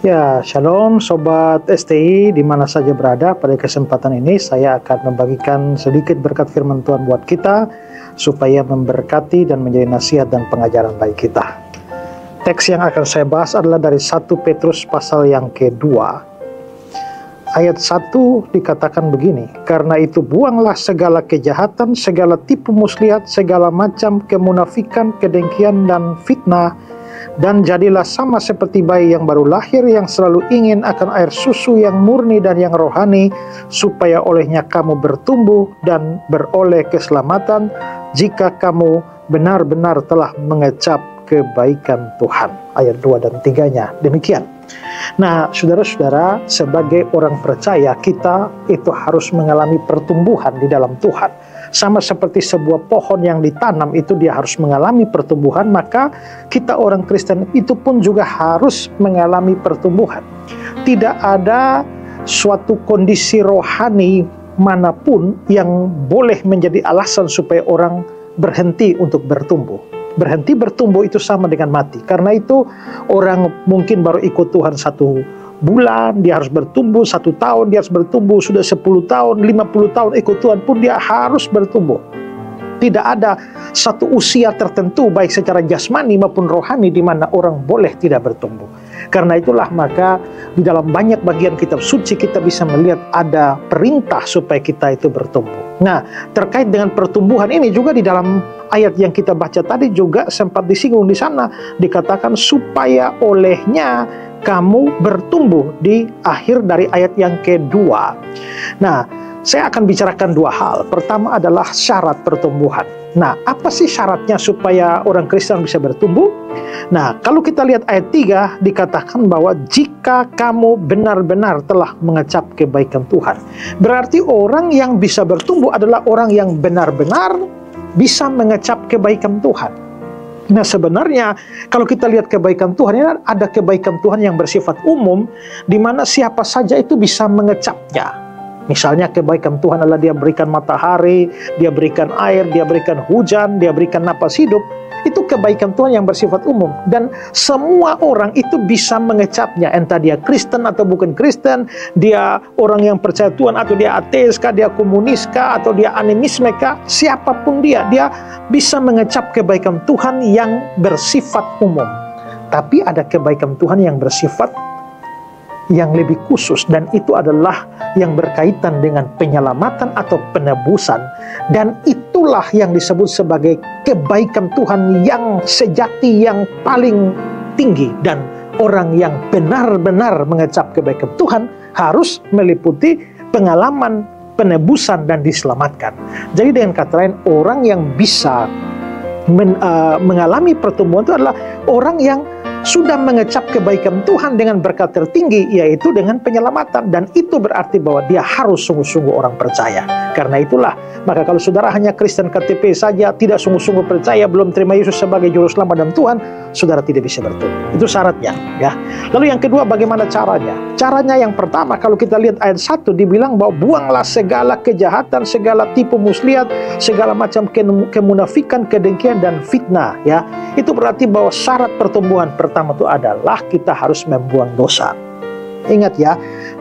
Ya, shalom Sobat STI di mana saja berada. Pada kesempatan ini saya akan membagikan sedikit berkat firman Tuhan buat kita supaya memberkati dan menjadi nasihat dan pengajaran bagi kita. Teks yang akan saya bahas adalah dari 1 Petrus pasal yang kedua. Ayat 1 dikatakan begini, "Karena itu buanglah segala kejahatan, segala tipu muslihat, segala macam kemunafikan, kedengkian dan fitnah, dan jadilah sama seperti bayi yang baru lahir yang selalu ingin akan air susu yang murni dan yang rohani, supaya olehnya kamu bertumbuh dan beroleh keselamatan jika kamu benar-benar telah mengecap kebaikan Tuhan." Ayat 2 dan 3-nya demikian. Nah, saudara-saudara, sebagai orang percaya, kita itu harus mengalami pertumbuhan di dalam Tuhan. Sama seperti sebuah pohon yang ditanam itu dia harus mengalami pertumbuhan, maka kita orang Kristen itu pun juga harus mengalami pertumbuhan. Tidak ada suatu kondisi rohani manapun yang boleh menjadi alasan supaya orang berhenti untuk bertumbuh. Berhenti bertumbuh itu sama dengan mati. Karena itu orang mungkin baru ikut Tuhan 1 bulan, dia harus bertumbuh, 1 tahun dia harus bertumbuh, sudah 10 tahun, 50 tahun ikut Tuhan pun dia harus bertumbuh. Tidak ada satu usia tertentu baik secara jasmani maupun rohani di mana orang boleh tidak bertumbuh. Karena itulah maka di dalam banyak bagian kitab suci kita bisa melihat ada perintah supaya kita itu bertumbuh. Nah, terkait dengan pertumbuhan ini juga di dalam ayat yang kita baca tadi juga sempat disinggung di sana, dikatakan supaya olehnya kamu bertumbuh di akhir dari ayat yang kedua. Nah, saya akan bicarakan 2 hal. Pertama adalah syarat pertumbuhan. Nah, apa sih syaratnya supaya orang Kristen bisa bertumbuh? Nah, kalau kita lihat ayat 3 dikatakan bahwa jika kamu benar-benar telah mengecap kebaikan Tuhan. Berarti orang yang bisa bertumbuh adalah orang yang benar-benar bisa mengecap kebaikan Tuhan. Nah, sebenarnya kalau kita lihat kebaikan Tuhan, ini ada kebaikan Tuhan yang bersifat umum di mana siapa saja itu bisa mengecapnya. Misalnya kebaikan Tuhan adalah dia berikan matahari, dia berikan air, dia berikan hujan, dia berikan napas hidup. Itu kebaikan Tuhan yang bersifat umum. Dan semua orang itu bisa mengecapnya. Entah dia Kristen atau bukan Kristen, dia orang yang percaya Tuhan atau dia ateis kah, dia komunis kah, atau dia animisme kah, siapapun dia bisa mengecap kebaikan Tuhan yang bersifat umum. Tapi ada kebaikan Tuhan yang bersifat yang lebih khusus, dan itu adalah yang berkaitan dengan penyelamatan atau penebusan, dan itulah yang disebut sebagai kebaikan Tuhan yang sejati, yang paling tinggi. Dan orang yang benar-benar mengecap kebaikan Tuhan harus meliputi pengalaman penebusan dan diselamatkan. Jadi dengan kata lain, orang yang bisa mengalami pertumbuhan itu adalah orang yang sudah mengecap kebaikan Tuhan dengan berkat tertinggi, yaitu dengan penyelamatan. Dan itu berarti bahwa dia harus sungguh-sungguh orang percaya. Karena itulah, maka kalau saudara hanya Kristen KTP saja, tidak sungguh-sungguh percaya, belum terima Yesus sebagai Juru Selamat dan Tuhan, saudara tidak bisa bertumbuh. Itu syaratnya, ya. Lalu yang kedua, bagaimana caranya? Caranya yang pertama, kalau kita lihat ayat 1, dibilang bahwa buanglah segala kejahatan, segala tipu muslihat, segala macam kemunafikan, kedengkian, dan fitnah, ya. Itu berarti bahwa syarat pertumbuhan pertama itu adalah kita harus membuang dosa. Ingat ya,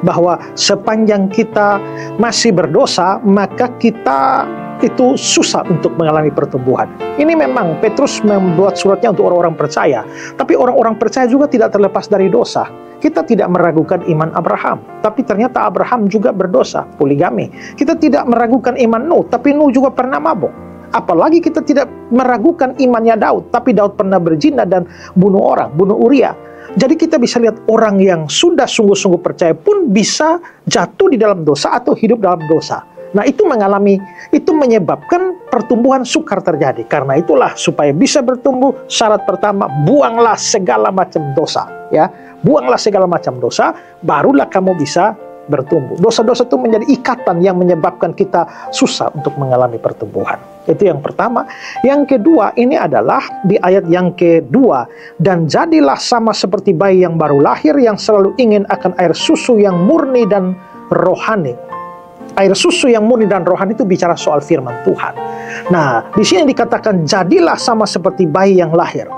bahwa sepanjang kita masih berdosa, maka kita itu susah untuk mengalami pertumbuhan. Ini memang Petrus membuat suratnya untuk orang-orang percaya, tapi orang-orang percaya juga tidak terlepas dari dosa. Kita tidak meragukan iman Abraham, tapi ternyata Abraham juga berdosa, poligami. Kita tidak meragukan iman Nuh, tapi Nuh juga pernah mabuk. Apalagi kita tidak meragukan imannya Daud, tapi Daud pernah berzina dan bunuh orang, bunuh Uria. Jadi kita bisa lihat orang yang sudah sungguh-sungguh percaya pun bisa jatuh di dalam dosa atau hidup dalam dosa. Nah, itu menyebabkan pertumbuhan sukar terjadi. Karena itulah, supaya bisa bertumbuh, syarat pertama, buanglah segala macam dosa, ya. Buanglah segala macam dosa, barulah kamu bisa bertumbuh. Dosa-dosa itu menjadi ikatan yang menyebabkan kita susah untuk mengalami pertumbuhan. Itu yang pertama. Yang kedua, ini adalah di ayat yang kedua, dan jadilah sama seperti bayi yang baru lahir yang selalu ingin akan air susu yang murni dan rohani. Air susu yang murni dan rohani itu bicara soal firman Tuhan. Nah, di sini dikatakan jadilah sama seperti bayi yang lahir.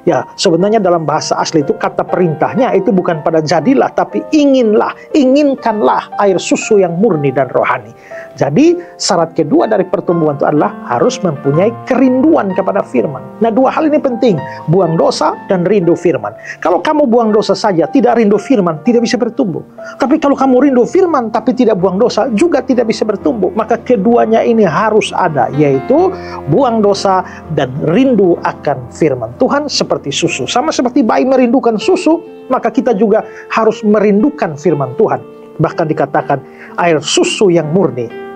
Ya, sebenarnya dalam bahasa asli itu kata perintahnya itu bukan pada jadilah, tapi inginlah, inginkanlah air susu yang murni dan rohani. Jadi syarat kedua dari pertumbuhan itu adalah harus mempunyai kerinduan kepada firman. Nah, dua hal ini penting, buang dosa dan rindu firman. Kalau kamu buang dosa saja, tidak rindu firman, tidak bisa bertumbuh. Tapi kalau kamu rindu firman tapi tidak buang dosa, juga tidak bisa bertumbuh. Maka keduanya ini harus ada, yaitu buang dosa dan rindu akan firman Tuhan seperti susu. Sama seperti bayi merindukan susu, maka kita juga harus merindukan firman Tuhan. Bahkan dikatakan air susu yang murni.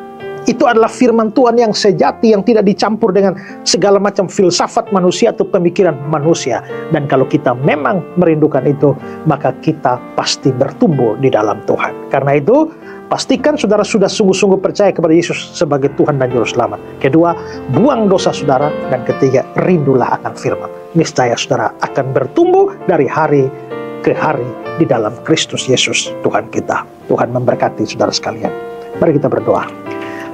Itu adalah firman Tuhan yang sejati, yang tidak dicampur dengan segala macam filsafat manusia atau pemikiran manusia. Dan kalau kita memang merindukan itu, maka kita pasti bertumbuh di dalam Tuhan. Karena itu, pastikan saudara sudah sungguh-sungguh percaya kepada Yesus sebagai Tuhan dan Juru Selamat. Kedua, buang dosa saudara. Dan ketiga, rindulah akan firman. Niscaya saudara akan bertumbuh dari hari ke hari di dalam Kristus Yesus Tuhan kita. Tuhan memberkati saudara sekalian. Mari kita berdoa.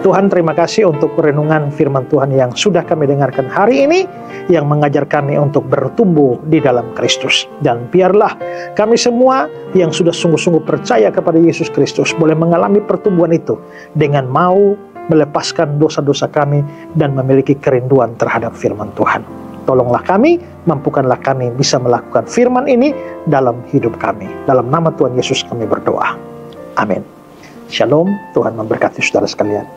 Tuhan, terima kasih untuk renungan firman Tuhan yang sudah kami dengarkan hari ini, yang mengajar kami untuk bertumbuh di dalam Kristus. Dan biarlah kami semua yang sudah sungguh-sungguh percaya kepada Yesus Kristus boleh mengalami pertumbuhan itu dengan mau melepaskan dosa-dosa kami dan memiliki kerinduan terhadap firman Tuhan. Tolonglah kami, mampukanlah kami bisa melakukan firman ini dalam hidup kami. Dalam nama Tuhan Yesus kami berdoa. Amin. Shalom, Tuhan memberkati saudara sekalian.